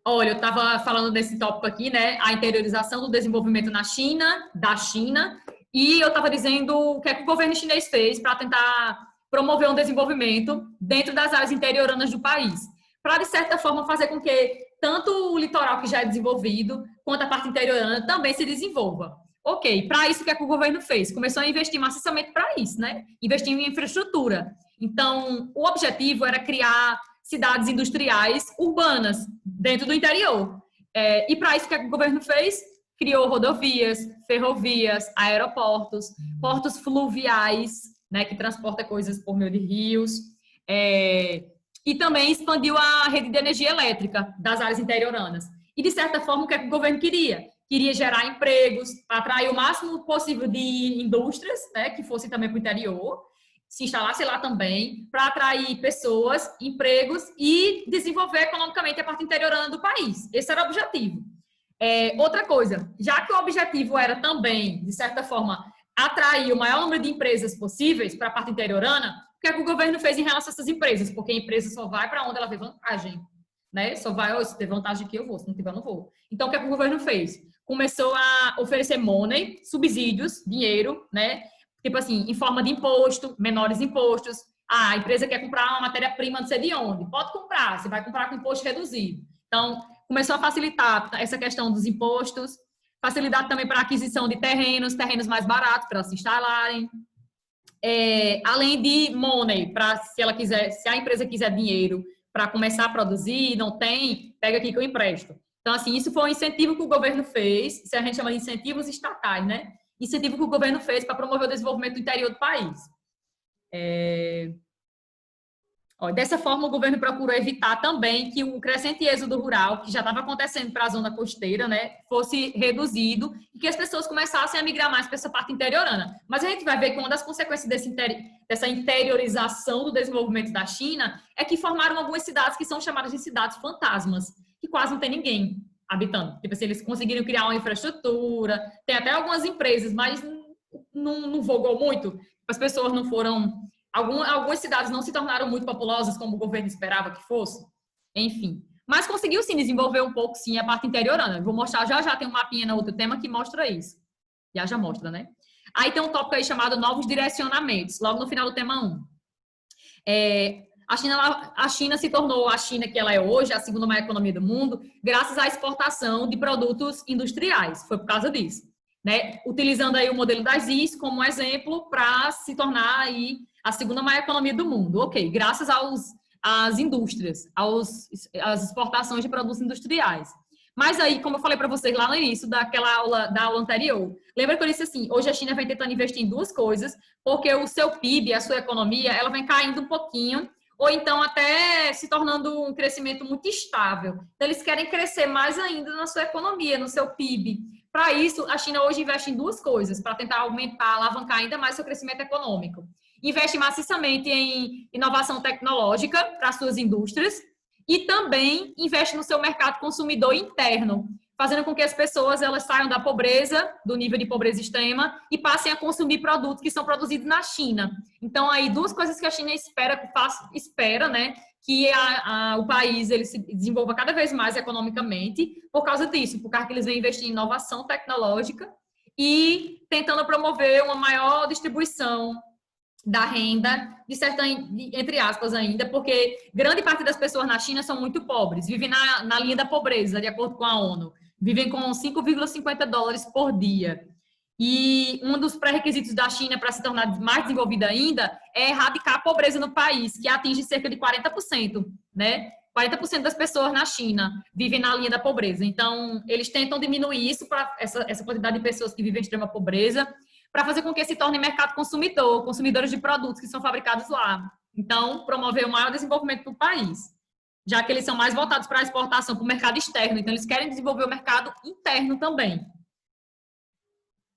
Olha, eu estava falando desse tópico aqui, né? A interiorização do desenvolvimento na China, da China, e eu estava dizendo o que é que o governo chinês fez para tentar promover um desenvolvimento dentro das áreas interioranas do país, para, de certa forma, fazer com que tanto o litoral que já é desenvolvido, quanto a parte interiorana também se desenvolva. Ok, para isso, o que é que o governo fez? Começou a investir maciçamente para isso, né? Investir em infraestrutura. Então, o objetivo era criar cidades industriais urbanas dentro do interior. E para isso, o que o governo fez? Criou rodovias, ferrovias, aeroportos, portos fluviais, né, que transporta coisas por meio de rios, e também expandiu a rede de energia elétrica das áreas interioranas. E, de certa forma, o que o governo queria? Queria gerar empregos, atrair o máximo possível de indústrias, né, que fossem também para o interior, se instalasse lá também, para atrair pessoas, empregos e desenvolver economicamente a parte interiorana do país. Esse era o objetivo. Outra coisa, já que o objetivo era também, de certa forma, atrair o maior número de empresas possíveis para a parte interiorana, o que é que o governo fez em relação a essas empresas? Porque a empresa só vai para onde ela vê vantagem, né? Só vai, oh, se ter vantagem aqui eu vou, se não tiver eu não vou. Então, o que é que o governo fez? Começou a oferecer money, subsídios, dinheiro, né? Tipo assim, em forma de imposto, menores impostos. Ah, a empresa quer comprar uma matéria-prima não sei de onde. Pode comprar, você vai comprar com imposto reduzido. Então, começou a facilitar essa questão dos impostos, facilitar também para a aquisição de terrenos mais baratos para se instalarem. Além de money, para se ela quiser, se a empresa quiser dinheiro para começar a produzir, não tem, pega aqui que eu empresto. Então, assim, isso foi um incentivo que o governo fez, isso a gente chama de incentivos estatais, né? Incentivo que o governo fez para promover o desenvolvimento do interior do país. Dessa forma, o governo procurou evitar também que o crescente êxodo rural, que já estava acontecendo para a zona costeira, né, fosse reduzido e que as pessoas começassem a migrar mais para essa parte interiorana. Mas a gente vai ver que uma das consequências dessa interiorização do desenvolvimento da China é que formaram algumas cidades que são chamadas de cidades fantasmas, que quase não tem ninguém habitando. Tipo assim, eles conseguiram criar uma infraestrutura, tem até algumas empresas, mas não vogou muito, as pessoas não foram... Algumas cidades não se tornaram muito populosas como o governo esperava que fosse. Enfim. Mas conseguiu sim desenvolver um pouco sim a parte interiorana. Eu vou mostrar já tem um mapinha no outro tema que mostra isso. Já mostra, né? Aí tem um tópico aí chamado novos direcionamentos, logo no final do tema 1. A China se tornou a China que ela é hoje, a segunda maior economia do mundo, graças à exportação de produtos industriais. Foi por causa disso, né? Utilizando aí o modelo das IS como exemplo para se tornar aí a segunda maior economia do mundo. Ok, graças às indústrias, às exportações de produtos industriais. Mas aí, como eu falei para vocês lá no início da aula anterior, lembra que eu disse assim, hoje a China vem tentando investir em duas coisas, porque o seu PIB, a sua economia, ela vem caindo um pouquinho, ou então até se tornando um crescimento muito estável. Então, eles querem crescer mais ainda na sua economia, no seu PIB. Para isso, a China hoje investe em duas coisas, para tentar aumentar, alavancar ainda mais seu crescimento econômico. Investe maciçamente em inovação tecnológica para suas indústrias e também investe no seu mercado consumidor interno, fazendo com que as pessoas elas saiam da pobreza, do nível de pobreza extrema, e passem a consumir produtos que são produzidos na China. Então, aí, duas coisas que a China espera, né, que o país ele se desenvolva cada vez mais economicamente por causa disso, por causa que eles vêm investir em inovação tecnológica e tentando promover uma maior distribuição da renda, entre aspas ainda, porque grande parte das pessoas na China são muito pobres, vivem na linha da pobreza, de acordo com a ONU, vivem com 5,50 dólares por dia. E um dos pré-requisitos da China para se tornar mais desenvolvida ainda é erradicar a pobreza no país, que atinge cerca de 40%, né? 40% das pessoas na China vivem na linha da pobreza. Então, eles tentam diminuir isso para essa quantidade de pessoas que vivem em extrema pobreza, para fazer com que se torne mercado consumidor, consumidores de produtos que são fabricados lá. Então, promover o maior desenvolvimento do país, já que eles são mais voltados para a exportação, para o mercado externo. Então, eles querem desenvolver o mercado interno também.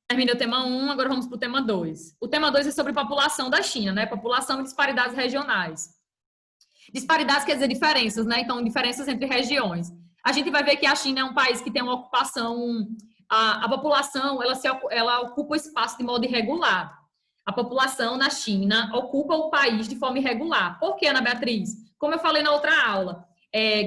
Terminei o tema 1, agora vamos para o tema 2. O tema 2 é sobre população da China, né? População e disparidades regionais. Disparidades quer dizer diferenças, né? Então, diferenças entre regiões. A gente vai ver que a China é um país que tem uma ocupação... A população, ela ocupa o espaço de modo irregular. A população na China ocupa o país de forma irregular. Por que, Ana Beatriz? Como eu falei na outra aula,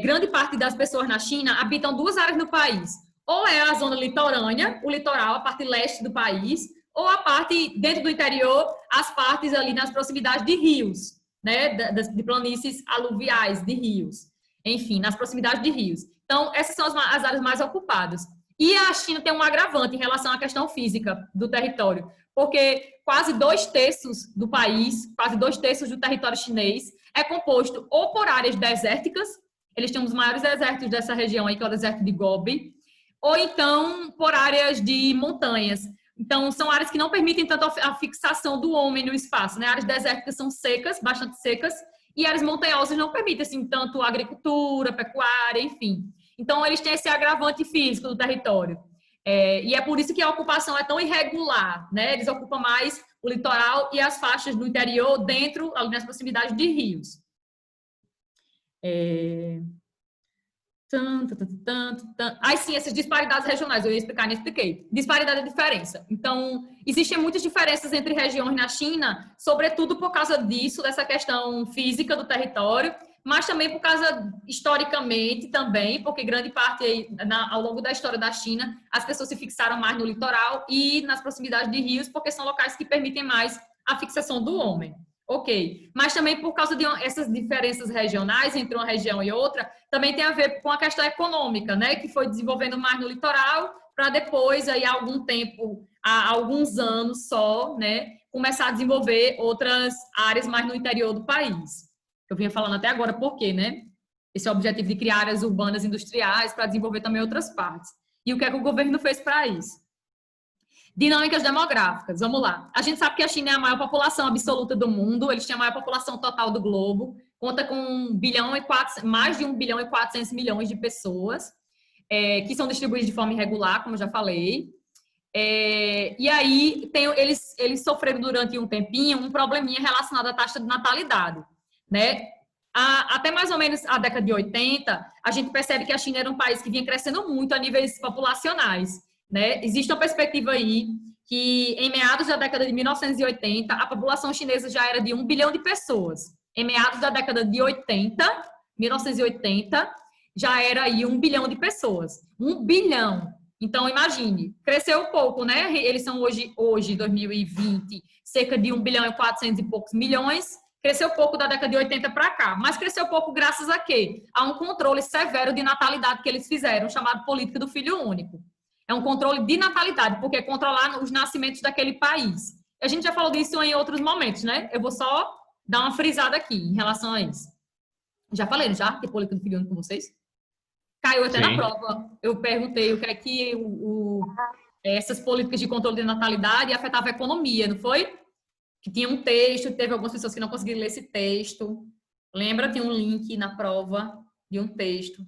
grande parte das pessoas na China habitam duas áreas no país. Ou é a zona litorânea, o litoral, a parte leste do país, ou a parte dentro do interior, as partes ali nas proximidades de rios, né, de planícies aluviais de rios. Enfim, nas proximidades de rios. Então, essas são as áreas mais ocupadas. E a China tem um agravante em relação à questão física do território, porque quase 2/3 do país, quase 2/3 do território chinês é composto ou por áreas desérticas, eles têm um dos maiores desertos dessa região aí, que é o deserto de Gobi, ou então por áreas de montanhas. Então, são áreas que não permitem tanto a fixação do homem no espaço, né? Áreas desérticas são secas, bastante secas, e áreas montanhosas não permitem, assim, tanto agricultura, pecuária, enfim. Então, eles têm esse agravante físico do território. E é por isso que a ocupação é tão irregular, né? Eles ocupam mais o litoral e as faixas do interior dentro, ali nas proximidades de rios. Aí sim, essas disparidades regionais, eu ia explicar, nem expliquei. Disparidade é diferença. Então, existem muitas diferenças entre regiões na China, sobretudo por causa disso, dessa questão física do território, mas também por causa, historicamente, também, porque grande parte aí, ao longo da história da China, as pessoas se fixaram mais no litoral e nas proximidades de rios, porque são locais que permitem mais a fixação do homem. Ok, mas também por causa de essas diferenças regionais entre uma região e outra, também tem a ver com a questão econômica, né, que foi desenvolvendo mais no litoral, para depois, aí, há algum tempo, há alguns anos só, né, começar a desenvolver outras áreas mais no interior do país. Eu vinha falando até agora por quê, né? Esse objetivo de criar áreas urbanas industriais para desenvolver também outras partes. E o que é que o governo fez para isso? Dinâmicas demográficas, vamos lá. A gente sabe que a China é a maior população absoluta do mundo, eles têm a maior população total do globo, conta com mais de 1 bilhão e 400 milhões de pessoas, que são distribuídas de forma irregular, como eu já falei. E aí, eles sofreram durante um tempinho um probleminha relacionado à taxa de natalidade, né? Até mais ou menos a década de 80, a gente percebe que a China era um país que vinha crescendo muito a níveis populacionais, né? Existe uma perspectiva aí que em meados da década de 1980, a população chinesa já era de 1 bilhão de pessoas. Em meados da década de 1980, já era aí 1 bilhão de pessoas. 1 bilhão. Então, imagine, cresceu um pouco, né? Eles são hoje 2020, cerca de 1 bilhão e 400 e poucos milhões. Cresceu pouco da década de 80 para cá, mas cresceu pouco graças a quê? A um controle severo de natalidade que eles fizeram, chamado política do filho único. É um controle de natalidade, porque é controlar os nascimentos daquele país. A gente já falou disso em outros momentos, né? Eu vou só dar uma frisada aqui em relação a isso. Já falei, já? Que política do filho único com vocês? Caiu até na prova. Eu perguntei o que é que essas políticas de controle de natalidade afetavam a economia, não foi? Que tinha um texto, teve algumas pessoas que não conseguiram ler esse texto. Lembra? Tinha um link na prova de um texto.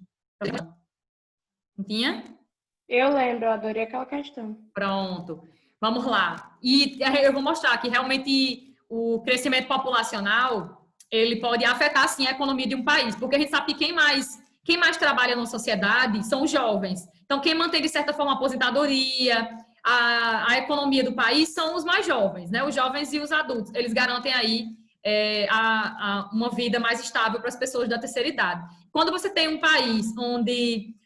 Não tinha? Eu lembro, eu adorei aquela questão. Pronto. Vamos lá. E eu vou mostrar que realmente o crescimento populacional, ele pode afetar, sim, a economia de um país, porque a gente sabe que quem mais trabalha na sociedade são os jovens. Então, quem mantém, de certa forma, a aposentadoria, a economia do país são os mais jovens, né? Os jovens e os adultos. Eles garantem aí uma vida mais estável para as pessoas da terceira idade. Quando você tem um país onde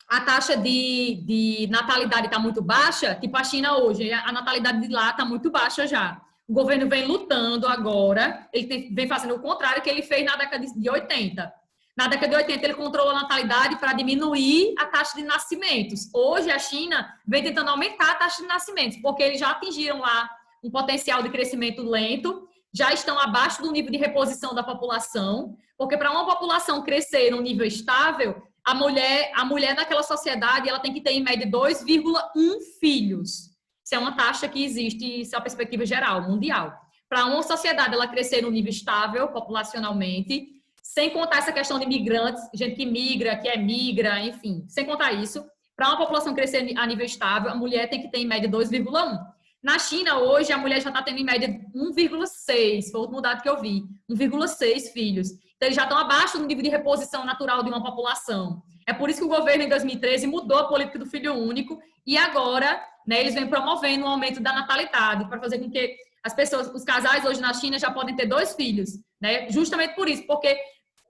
a taxa de natalidade está muito baixa, tipo a China hoje, a natalidade de lá está muito baixa já. O governo vem lutando agora, ele vem fazendo o contrário que ele fez na década de 80. Na década de 80, ele controlou a natalidade para diminuir a taxa de nascimentos. Hoje, a China vem tentando aumentar a taxa de nascimentos, porque eles já atingiram lá um potencial de crescimento lento, já estão abaixo do nível de reposição da população, porque para uma população crescer num nível estável, a mulher naquela sociedade, ela tem que ter, em média, 2,1 filhos. Isso é uma taxa que existe, isso é a perspectiva geral, mundial. Para uma sociedade ela crescer num nível estável, populacionalmente, sem contar essa questão de imigrantes, gente que migra, que emigra, enfim, sem contar isso, para uma população crescer a nível estável, a mulher tem que ter, em média, 2,1. Na China, hoje, a mulher já está tendo, em média, 1,6, foi o último dado que eu vi, 1,6 filhos. Então, eles já estão abaixo do nível de reposição natural de uma população. É por isso que o governo, em 2013, mudou a política do filho único e agora, né, eles vêm promovendo um aumento da natalidade para fazer com que as pessoas, os casais hoje na China já podem ter 2 filhos, né? Justamente por isso, porque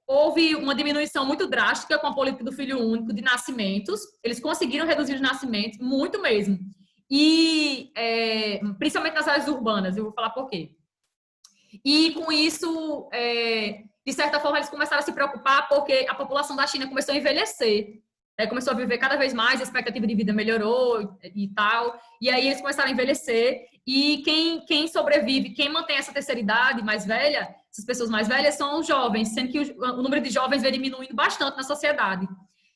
houve uma diminuição muito drástica com a política do filho único de nascimentos. Eles conseguiram reduzir os nascimentos, muito mesmo. E, principalmente nas áreas urbanas, eu vou falar por quê. E, com isso, de certa forma, eles começaram a se preocupar porque a população da China começou a envelhecer. Começou a viver cada vez mais, a expectativa de vida melhorou e tal. E aí eles começaram a envelhecer. E quem sobrevive, quem mantém essa terceira idade mais velha, essas pessoas mais velhas, são os jovens, sendo que o número de jovens vem diminuindo bastante na sociedade.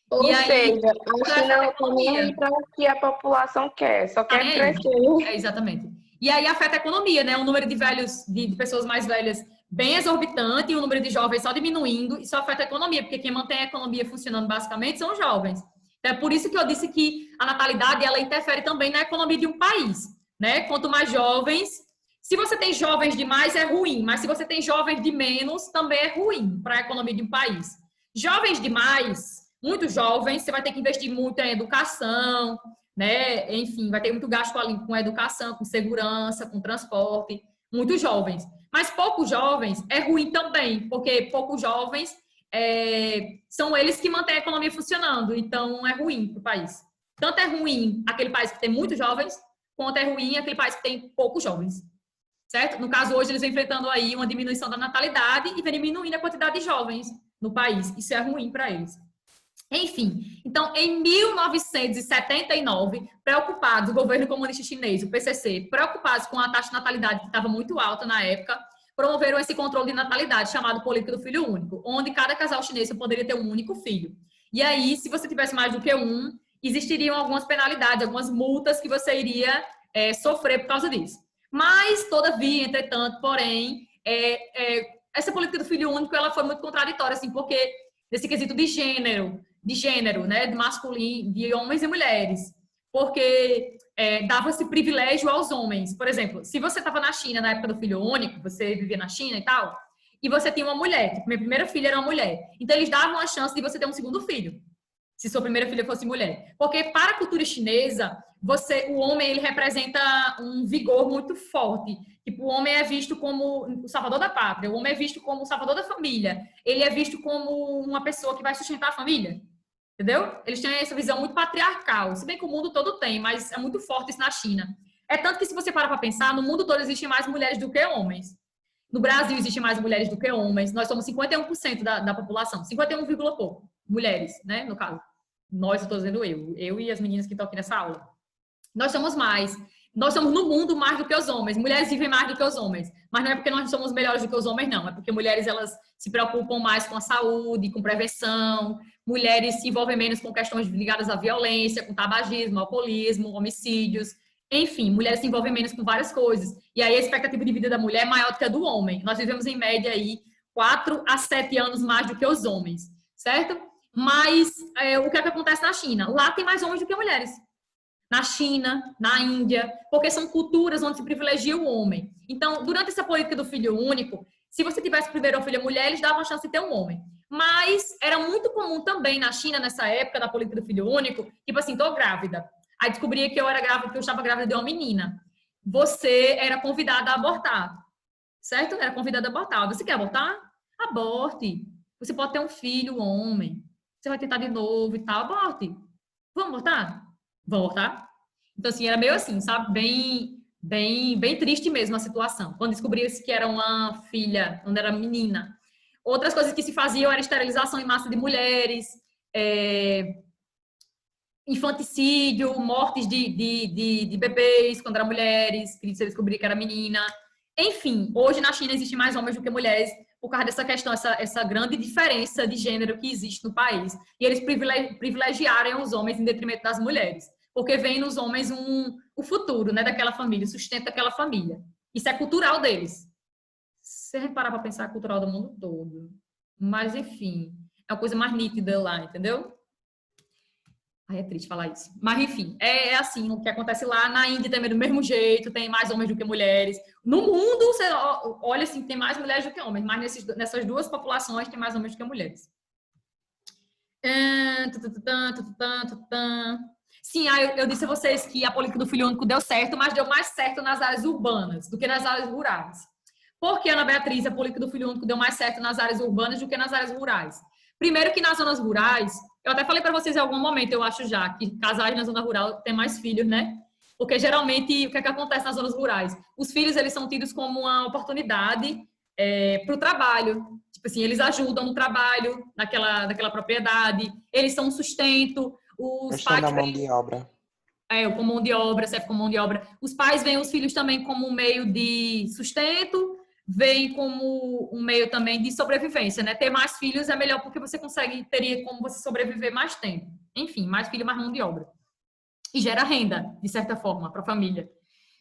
Ou E aí, seja, a China não está nem aí para o que a população quer, só quer crescer. Exatamente. E aí afeta a economia, né? O número de velhos, de pessoas mais velhas bem exorbitante e o número de jovens só diminuindo, isso afeta a economia, porque quem mantém a economia funcionando basicamente são os jovens. Então, é por isso que eu disse que a natalidade, ela interfere também na economia de um país, né? Quanto mais jovens, se você tem jovens demais é ruim, mas se você tem jovens de menos, também é ruim para a economia de um país. Jovens demais, muito jovens, você vai ter que investir muito em educação, né? Enfim, vai ter muito gasto ali com educação, com segurança, com transporte, muitos jovens. Mas poucos jovens é ruim também, porque poucos jovens são eles que mantêm a economia funcionando, então é ruim para o país. Tanto é ruim aquele país que tem muitos jovens, quanto é ruim aquele país que tem poucos jovens, certo? No caso, hoje eles vêm enfrentando aí uma diminuição da natalidade e vem diminuindo a quantidade de jovens no país. Isso é ruim para eles. Enfim, então, em 1979, preocupados, o governo comunista chinês, o PCC, preocupados com a taxa de natalidade que estava muito alta na época, promoveram esse controle de natalidade chamado política do filho único, onde cada casal chinês poderia ter um único filho. E aí, se você tivesse mais do que um, existiriam algumas penalidades, algumas multas que você iria sofrer por causa disso. Mas, todavia, entretanto, porém, essa política do filho único ela foi muito contraditória, assim, porque nesse quesito de gênero, né, de masculino, de homens e mulheres, porque dava-se privilégio aos homens. Por exemplo, se você estava na China na época do filho único, você vivia na China e tal, e você tinha uma mulher, tipo, minha primeira filha era uma mulher, então eles davam a chance de você ter um segundo filho, se sua primeira filha fosse mulher. Porque para a cultura chinesa, o homem ele representa um vigor muito forte. Tipo, o homem é visto como o salvador da pátria, o homem é visto como o salvador da família, ele é visto como uma pessoa que vai sustentar a família. Entendeu? Eles têm essa visão muito patriarcal, se bem que o mundo todo tem, mas é muito forte isso na China. É tanto que se você parar para pensar, no mundo todo existem mais mulheres do que homens. No Brasil existem mais mulheres do que homens. Nós somos 51% da população, 51, pouco mulheres, né? No caso, nós, eu estou dizendo eu e as meninas que estão aqui nessa aula. Nós somos mais. Nós somos no mundo mais do que os homens. Mulheres vivem mais do que os homens. Mas não é porque nós somos melhores do que os homens, não. É porque mulheres, elas se preocupam mais com a saúde, com prevenção. Mulheres se envolvem menos com questões ligadas à violência, com tabagismo, alcoolismo, homicídios. Enfim, mulheres se envolvem menos com várias coisas. E aí a expectativa de vida da mulher é maior do que a do homem. Nós vivemos, em média, aí 4 a 7 anos mais do que os homens, certo? Mas o que é que acontece na China? Lá tem mais homens do que mulheres. Na China, na Índia, porque são culturas onde se privilegia o homem. Então, durante essa política do filho único, se você tivesse primeiro uma filha mulher, eles davam a chance de ter um homem. Mas era muito comum também na China, nessa época da política do filho único, tipo assim, tô grávida. Aí descobria que eu era grávida, que eu estava grávida de uma menina. Você era convidada a abortar, certo? Era convidada a abortar. Você quer abortar? Aborte. Você pode ter um filho, homem. Você vai tentar de novo e tal, aborte. Vamos abortar? Vão abortar? Então, assim, era meio assim, sabe? Bem triste mesmo a situação. Quando descobriu-se que era uma filha, quando era menina. Outras coisas que se faziam era esterilização em massa de mulheres, infanticídio, mortes de bebês quando eram mulheres, que se descobriu que era menina. Enfim, hoje na China existem mais homens do que mulheres por causa dessa questão, essa grande diferença de gênero que existe no país. E eles privilegiarem os homens em detrimento das mulheres. Porque vem nos homens o futuro, né, daquela família, o sustento daquela família. Isso é cultural deles. Se a gente parar para pensar, é cultural do mundo todo. Mas, enfim, é uma coisa mais nítida lá, entendeu? Ai, é triste falar isso. Mas, enfim, é assim o que acontece lá. Na Índia também do mesmo jeito, tem mais homens do que mulheres. No mundo, você olha assim, tem mais mulheres do que homens, mas nessas duas populações tem mais homens do que mulheres. Sim, eu disse a vocês que a política do filho único deu certo, mas deu mais certo nas áreas urbanas do que nas áreas rurais. Por que, Ana Beatriz, a política do filho único deu mais certo nas áreas urbanas do que nas áreas rurais? Primeiro que nas zonas rurais, eu até falei para vocês em algum momento, eu acho já, que casais na zona rural têm mais filhos, né? Porque geralmente, o que é que acontece nas zonas rurais? Os filhos, eles são tidos como uma oportunidade para o trabalho. Tipo assim, eles ajudam no trabalho, naquela propriedade, eles são um sustento, os Questão pais... da mão de obra. como mão de obra, serve como mão de obra. Os pais veem os filhos também como um meio de sustento, veem como um meio também de sobrevivência, né? Ter mais filhos é melhor porque você teria como você sobreviver mais tempo. Enfim, mais filho, mais mão de obra. E gera renda, de certa forma, para a família.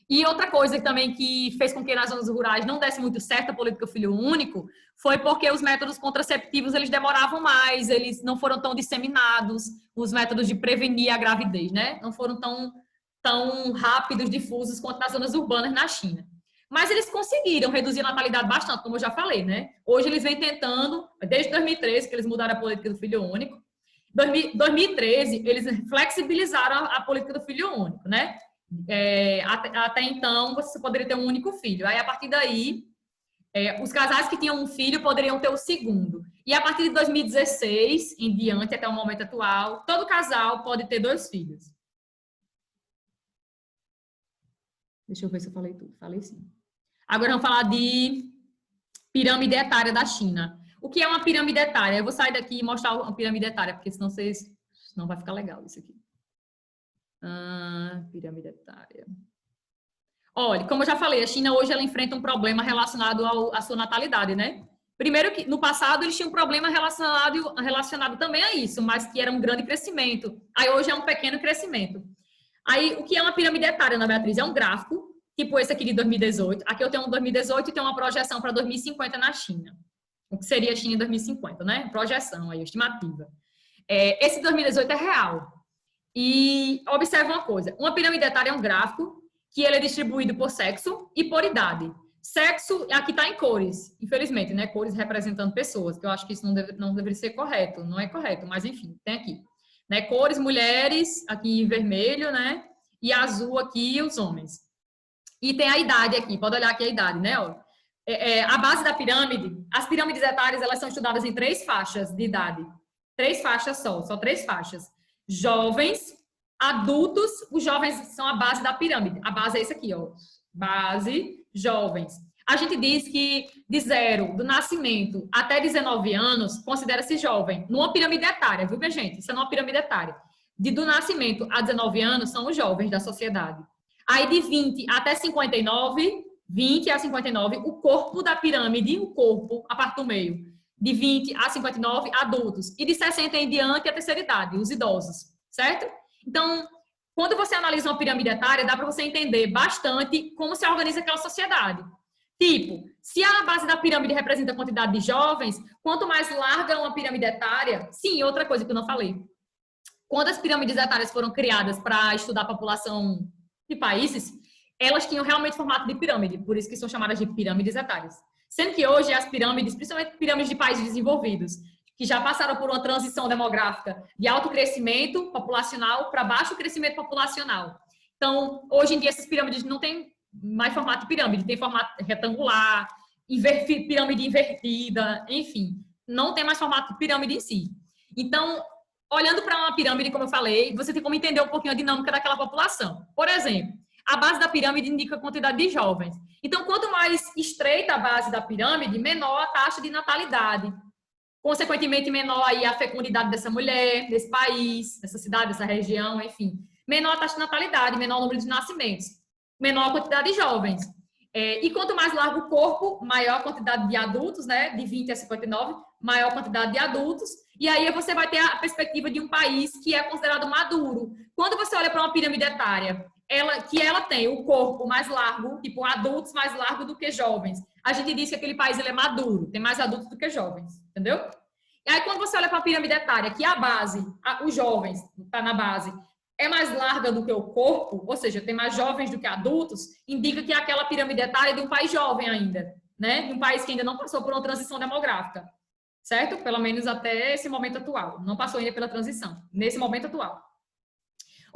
E outra coisa também que fez com que nas zonas rurais não desse muito certo a política filho único foi porque os métodos contraceptivos eles demoravam mais, eles não foram tão disseminados, os métodos de prevenir a gravidez, né? Não foram tão rápidos, difusos quanto nas zonas urbanas na China. Mas eles conseguiram reduzir a natalidade bastante, como eu já falei, né? Hoje eles vêm tentando, desde 2013 que eles mudaram a política do filho único, 2013 eles flexibilizaram a política do filho único, né? Até então você poderia ter um único filho. Aí a partir daí os casais que tinham um filho poderiam ter o segundo. E a partir de 2016 em diante até o momento atual, todo casal pode ter 2 filhos. Deixa eu ver se eu falei tudo. Falei sim. Agora vamos falar de pirâmide etária da China. O que é uma pirâmide etária? Eu vou sair daqui e mostrar uma pirâmide etária, porque senão não vai ficar legal isso aqui. Pirâmide etária. Olha, como eu já falei, a China hoje ela enfrenta um problema relacionado à sua natalidade, né? Primeiro que no passado eles tinham um problema relacionado também a isso, mas que era um grande crescimento. Aí hoje é um pequeno crescimento. Aí o que é uma pirâmide etária, Ana Beatriz? É um gráfico, tipo esse aqui de 2018. Aqui eu tenho um 2018 e tenho uma projeção para 2050 na China. O que seria a China em 2050, né? Projeção aí, estimativa. Esse 2018 é real. E observe uma coisa, uma pirâmide etária é um gráfico que ele é distribuído por sexo e por idade. Sexo, aqui está em cores, infelizmente, né? Cores representando pessoas, que eu acho que isso não deveria ser correto, não é correto, mas enfim, tem aqui. Né? Cores, mulheres, aqui em vermelho, né? E azul aqui, os homens. E tem a idade aqui, pode olhar aqui a idade, né? A base da pirâmide, as pirâmides etárias, elas são estudadas em 3 faixas de idade. 3 faixas só 3 faixas. Jovens, adultos, os jovens são a base da pirâmide. A base é isso aqui, ó. Base, jovens. A gente diz que de 0, do nascimento até 19 anos, considera-se jovem. Numa pirâmide etária, viu, minha gente? Isso é numa pirâmide etária. Do nascimento a 19 anos são os jovens da sociedade. Aí de 20 até 59, 20 a 59, o corpo da pirâmide, o corpo, a parte do meio. De 20 a 59, adultos. E de 60 em diante, a terceira idade, os idosos. Certo? Então, quando você analisa uma pirâmide etária, dá para você entender bastante como se organiza aquela sociedade. Tipo, se a base da pirâmide representa a quantidade de jovens, quanto mais larga uma pirâmide etária... Sim, outra coisa que eu não falei. Quando as pirâmides etárias foram criadas para estudar a população de países, elas tinham realmente formato de pirâmide, por isso que são chamadas de pirâmides etárias. Sendo que hoje as pirâmides, principalmente pirâmides de países desenvolvidos, que já passaram por uma transição demográfica de alto crescimento populacional para baixo crescimento populacional. Então, hoje em dia, essas pirâmides não têm mais formato de pirâmide, tem formato retangular, pirâmide invertida, enfim, não tem mais formato de pirâmide em si. Então, olhando para uma pirâmide, como eu falei, você tem como entender um pouquinho a dinâmica daquela população. Por exemplo, a base da pirâmide indica a quantidade de jovens. Então, quanto mais estreita a base da pirâmide, menor a taxa de natalidade. Consequentemente, menor aí a fecundidade dessa mulher, desse país, dessa cidade, dessa região, enfim. Menor a taxa de natalidade, menor o número de nascimentos. Menor a quantidade de jovens. E quanto mais largo o corpo, maior a quantidade de adultos, né? De 20 a 59, maior a quantidade de adultos. E aí você vai ter a perspectiva de um país que é considerado maduro. Quando você olha para uma pirâmide etária, ela tem o corpo mais largo, tipo adultos mais largo do que jovens. A gente diz que aquele país ele é maduro, tem mais adultos do que jovens, entendeu? E aí quando você olha para a pirâmide etária, que a base, os jovens, está na base, é mais larga do que o corpo, ou seja, tem mais jovens do que adultos, indica que é aquela pirâmide etária é de um país jovem ainda, né? De um país que ainda não passou por uma transição demográfica, certo? Pelo menos até esse momento atual. Não passou ainda pela transição, nesse momento atual.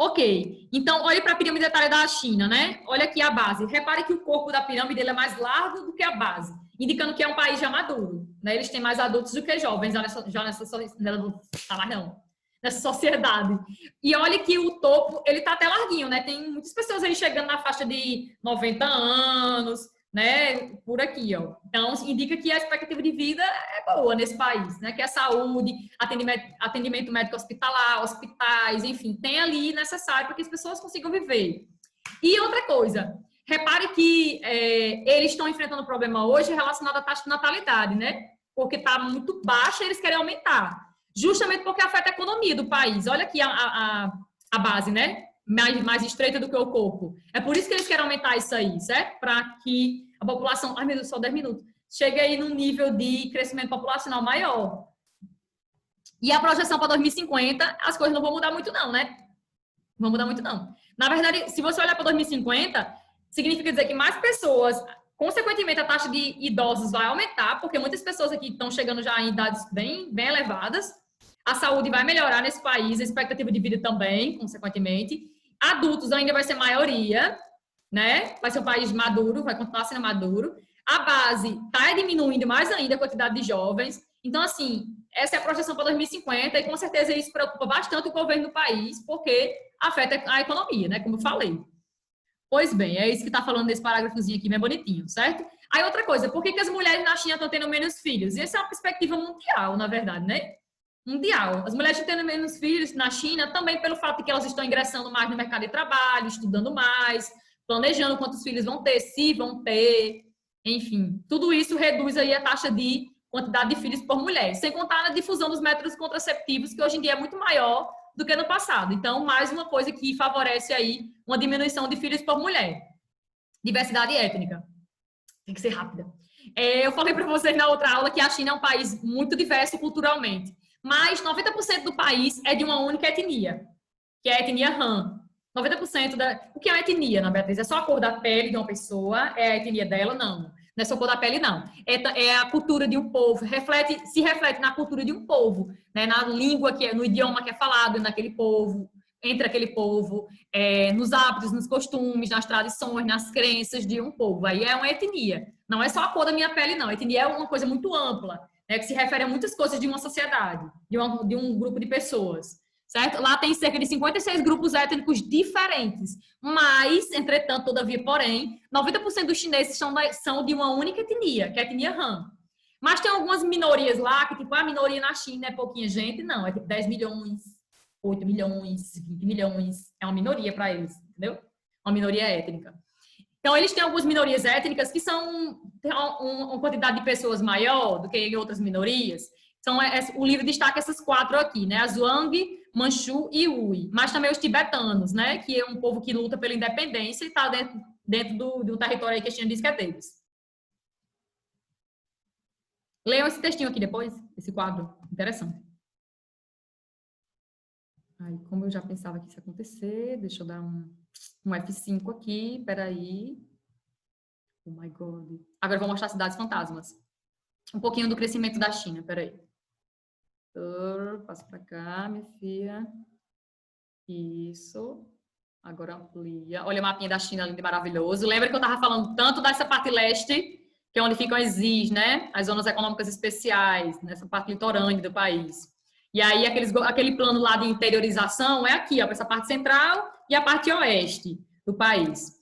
Ok, então olhe para a pirâmide etária da China, né? Olha aqui a base. Repare que o corpo da pirâmide ele é mais largo do que a base, indicando que é um país já maduro, né? Eles têm mais adultos do que jovens nessa sociedade. E olha que o topo, ele tá até larguinho, né? Tem muitas pessoas aí chegando na faixa de 90 anos, né? Por aqui, ó. Então, indica que a expectativa de vida é boa nesse país, né? Que é saúde, atendimento médico hospitalar, hospitais, enfim, tem ali necessário para que as pessoas consigam viver. E outra coisa, repare que eles estão enfrentando um problema hoje relacionado à taxa de natalidade, né? Porque está muito baixa e eles querem aumentar. Justamente porque afeta a economia do país. Olha aqui a base, né? Mais estreita do que o corpo. É por isso que eles querem aumentar isso aí, certo? Para que a população... Ai, meu Deus, só 10 minutos. Chegue aí num nível de crescimento populacional maior. E a projeção para 2050, as coisas não vão mudar muito não, né? Não vão mudar muito não. Na verdade, se você olhar para 2050, significa dizer que mais pessoas... Consequentemente, a taxa de idosos vai aumentar, porque muitas pessoas aqui estão chegando já em idades bem elevadas. A saúde vai melhorar nesse país, a expectativa de vida também, consequentemente. Adultos ainda vai ser maioria, né? Vai ser um país maduro, vai continuar sendo maduro. A base está diminuindo mais ainda a quantidade de jovens. Então, assim, essa é a projeção para 2050 e com certeza isso preocupa bastante o governo do país, porque afeta a economia, né? Como eu falei. Pois bem, é isso que está falando nesse parágrafozinho aqui, bem bonitinho, certo? Aí outra coisa, por que as mulheres na China estão tendo menos filhos? E essa é uma perspectiva mundial, na verdade, né? Mundial. As mulheres estão tendo menos filhos na China também pelo fato de que elas estão ingressando mais no mercado de trabalho, estudando mais, planejando quantos filhos vão ter, se vão ter, enfim. Tudo isso reduz aí a taxa de quantidade de filhos por mulher, sem contar na difusão dos métodos contraceptivos, que hoje em dia é muito maior do que no passado. Então, mais uma coisa que favorece aí uma diminuição de filhos por mulher. Diversidade étnica. Tem que ser rápida. Eu falei para vocês na outra aula que a China é um país muito diverso culturalmente, mas 90% do país é de uma única etnia, que é a etnia Han. 90% O que é uma etnia, na Beatriz? É só a cor da pele de uma pessoa? É a etnia dela? Não. Não é só a cor da pele, não. É a cultura de um povo. Se reflete na cultura de um povo, né? Na língua, no idioma que é falado naquele povo, entre aquele povo, nos hábitos, nos costumes, nas tradições, nas crenças de um povo. Aí é uma etnia. Não é só a cor da minha pele, não. A etnia é uma coisa muito ampla, né? Que se refere a muitas coisas de uma sociedade, de um grupo de pessoas. Certo? Lá tem cerca de 56 grupos étnicos diferentes, mas, entretanto, todavia, porém, 90% dos chineses são de uma única etnia, que é a etnia Han. Mas tem algumas minorias lá, que tipo, a minoria na China é pouquinha gente, não, é tipo 10 milhões, 8 milhões, 20 milhões, é uma minoria para eles, entendeu? Uma minoria étnica. Então, eles têm algumas minorias étnicas que têm uma quantidade de pessoas maior do que em outras minorias. Então, o livro destaca essas 4 aqui, né? A Zhuang, Manchu e Hui. Mas também os tibetanos, né? Que é um povo que luta pela independência e está dentro do território aí que a China diz que é deles. Leiam esse textinho aqui depois, esse quadro. Interessante. Aí, como eu já pensava que isso ia acontecer, deixa eu dar um F5 aqui, peraí. Oh my God. Agora eu vou mostrar cidades fantasmas. Um pouquinho do crescimento da China, peraí. Passa para cá, minha filha. Isso. Agora amplia. Olha o mapinha da China, lindo e maravilhoso. Lembra que eu estava falando tanto dessa parte leste, que é onde ficam as ZIS, né? As zonas econômicas especiais, nessa parte litorânea do país. E aí, aquele plano lá de interiorização é aqui, ó, essa parte central e a parte oeste do país.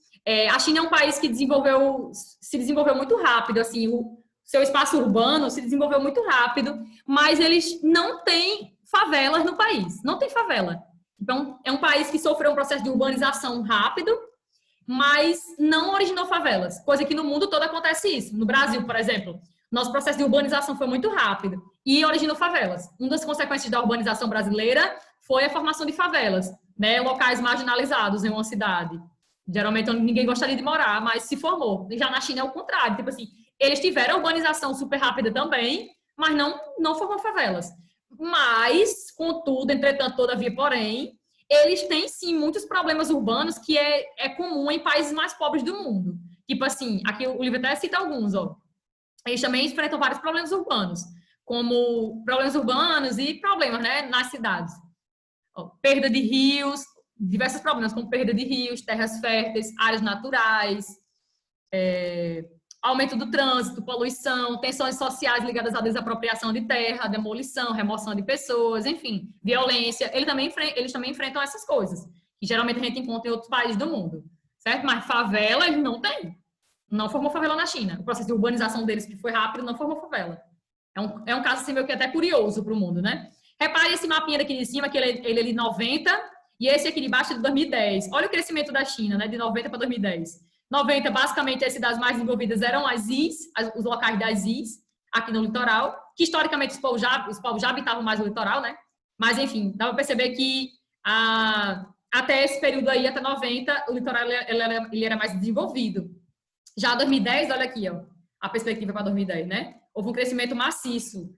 A China é um país que se desenvolveu muito rápido, assim, o seu espaço urbano se desenvolveu muito rápido, mas eles não têm favelas no país, não tem favela. Então, é um país que sofreu um processo de urbanização rápido, mas não originou favelas, coisa que no mundo todo acontece isso. No Brasil, por exemplo, nosso processo de urbanização foi muito rápido e originou favelas. Uma das consequências da urbanização brasileira foi a formação de favelas, né? Locais marginalizados em uma cidade, geralmente onde ninguém gostaria de morar, mas se formou. Já na China é o contrário, tipo assim, eles tiveram urbanização super rápida também, mas não formam favelas. Mas, contudo, entretanto, todavia, porém, eles têm sim muitos problemas urbanos que é comum em países mais pobres do mundo. Tipo assim, aqui o livro até cita alguns, ó. Eles também enfrentam vários problemas urbanos, como problemas urbanos e problemas, né, nas cidades. Ó, perda de rios, diversos problemas, como perda de rios, terras férteis, áreas naturais, aumento do trânsito, poluição, tensões sociais ligadas à desapropriação de terra, demolição, remoção de pessoas, enfim, violência. Eles também enfrentam essas coisas, que geralmente a gente encontra em outros países do mundo, certo? Mas favela eles não têm. Não formou favela na China. O processo de urbanização deles, que foi rápido, não formou favela. É um caso assim, meio que até curioso para o mundo, né? Repare esse mapinha daqui de cima, que ele é de 90, e esse aqui de baixo é de 2010. Olha o crescimento da China, né? De 90 para 2010. 90, basicamente, as cidades mais desenvolvidas eram as os locais das is, aqui no litoral, que historicamente os povos já habitavam mais o litoral, né? Mas, enfim, dá para perceber que até esse período aí, até 90, o litoral ele era mais desenvolvido. Já 2010, olha aqui, ó, a perspectiva para 2010, né? Houve um crescimento maciço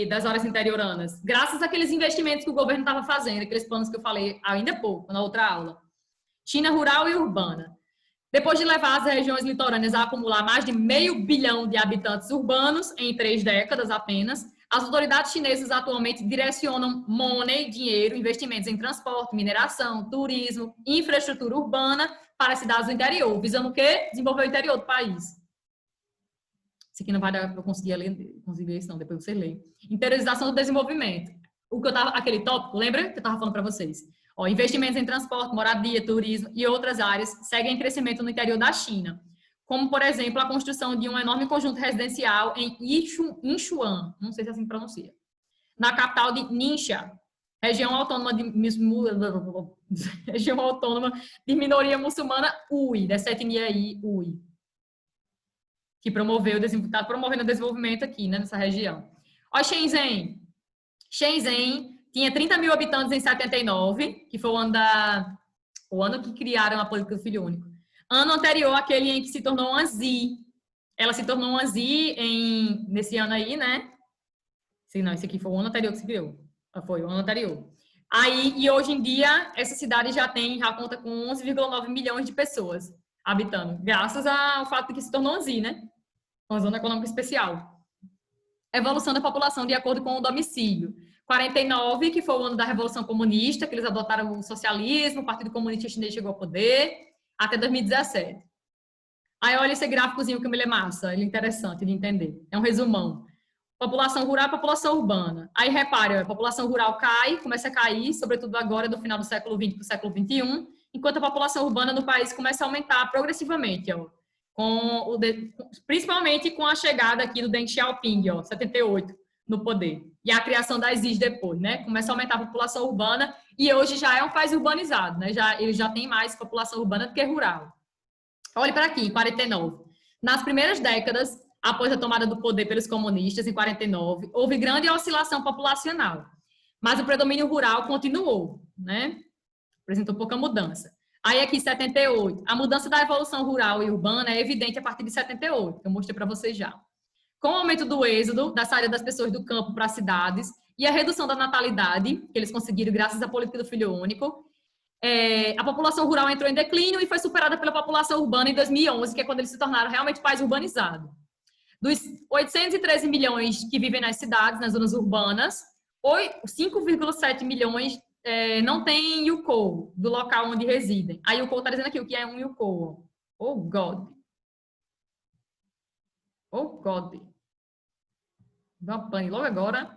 das áreas interioranas, graças àqueles investimentos que o governo estava fazendo, aqueles planos que eu falei ainda há pouco, na outra aula. China rural e urbana. Depois de levar as regiões litorâneas a acumular mais de 500 milhões de habitantes urbanos em 3 décadas apenas, as autoridades chinesas atualmente direcionam money, dinheiro, investimentos em transporte, mineração, turismo, infraestrutura urbana para as cidades do interior, visando o quê? Desenvolver o interior do país. Isso aqui não vai dar para conseguir ler isso não, depois você lê. Interiorização do desenvolvimento. Aquele tópico, lembra que eu estava falando para vocês? Ó, investimentos em transporte, moradia, turismo e outras áreas seguem em crescimento no interior da China, como, por exemplo, a construção de um enorme conjunto residencial em Yinchuan, não sei se assim pronuncia, na capital de Ningxia, região autônoma de minoria muçulmana Ui, dessa etnia aí, Ui, que está promovendo o desenvolvimento aqui, né, nessa região. Ó, Shenzhen tinha 30 mil habitantes em 79, que foi o ano que criaram a política do filho único. Ano anterior, aquele em que se tornou uma ZI. Ela se tornou uma ZI nesse ano aí, né? Não, esse aqui foi o ano anterior que se criou. Foi o ano anterior. E hoje em dia, essa cidade já conta com 11,9 milhões de pessoas habitando, graças ao fato de que se tornou uma ZI, né? Uma zona econômica especial. Evolução da população de acordo com o domicílio. 49, que foi o ano da Revolução Comunista, que eles adotaram o socialismo, o Partido Comunista Chinês chegou ao poder, até 2017. Aí olha esse gráficozinho que me lê massa, ele é interessante de entender. É um resumão. População rural e população urbana. Aí repare, a população rural começa a cair, sobretudo agora do final do século XX para o século XXI, enquanto a população urbana no país começa a aumentar progressivamente, ó, principalmente com a chegada aqui do Deng Xiaoping, ó, 78, no poder. E a criação das IS depois, né? Começa a aumentar a população urbana e hoje já é um país urbanizado, né? Ele já tem mais população urbana do que rural. Olhe para aqui, em 49. Nas primeiras décadas, após a tomada do poder pelos comunistas, em 49, houve grande oscilação populacional. Mas o predomínio rural continuou, né? Apresentou pouca mudança. Aí aqui, 78. A mudança da evolução rural e urbana é evidente a partir de 78, que eu mostrei para vocês já. Com o aumento do êxodo, da saída das pessoas do campo para as cidades e a redução da natalidade, que eles conseguiram graças à política do filho único, a população rural entrou em declínio e foi superada pela população urbana em 2011, que é quando eles se tornaram realmente um país urbanizado. Dos 813 milhões que vivem nas cidades, nas zonas urbanas, 5,7 milhões não tem Youkou, do local onde residem. A Youkou está dizendo aqui o que é um Youkou. Oh, God. Oh, God. Dá uma pane logo agora.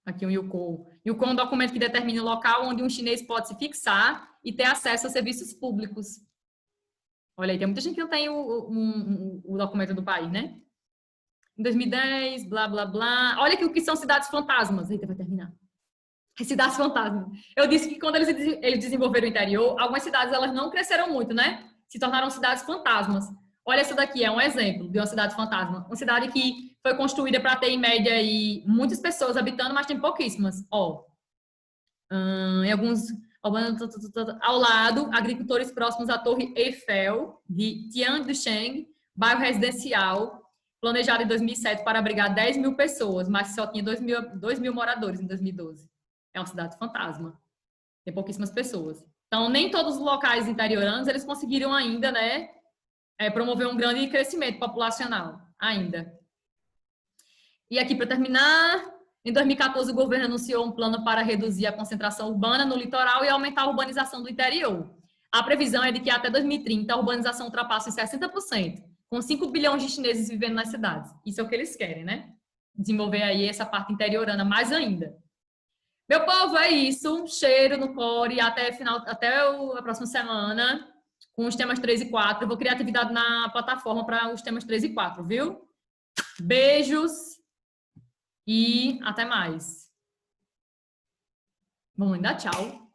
Aqui um Youkou. Youkou é um documento que determina o local onde um chinês pode se fixar e ter acesso a serviços públicos. Olha aí, tem muita gente que não tem o documento do país, né? Em 2010, blá, blá, blá. Olha aqui o que são cidades fantasmas. Eita, vai terminar. Cidades fantasmas. Eu disse que quando eles desenvolveram o interior, algumas cidades elas não cresceram muito, né? Se tornaram cidades fantasmas. Olha, essa daqui é um exemplo de uma cidade fantasma. Uma cidade que foi construída para ter, em média, aí, muitas pessoas habitando, mas tem pouquíssimas. Ó, em alguns... Ao lado, agricultores próximos à Torre Eiffel, de Tianducheng, bairro residencial, planejado em 2007 para abrigar 10 mil pessoas, mas só tinha 2 mil moradores em 2012. É uma cidade fantasma. Tem pouquíssimas pessoas. Então, nem todos os locais interioranos, eles conseguiram ainda, né, promover um grande crescimento populacional, ainda. E aqui, para terminar, Em 2014, o governo anunciou um plano para reduzir a concentração urbana no litoral e aumentar a urbanização do interior. A previsão é de que até 2030 a urbanização ultrapasse 60%, com 5 bilhões de chineses vivendo nas cidades. Isso é o que eles querem, né? Desenvolver aí essa parte interiorana mais ainda. Meu povo, é isso. Cheiro no core. Até a próxima semana, com os temas 3 e 4. Eu vou criar atividade na plataforma para os temas 3 e 4, viu? Beijos e até mais. Vamos dar tchau.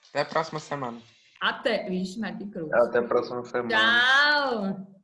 Até a próxima semana. Até. Vixe, mas que cruz. Até a próxima semana. Tchau.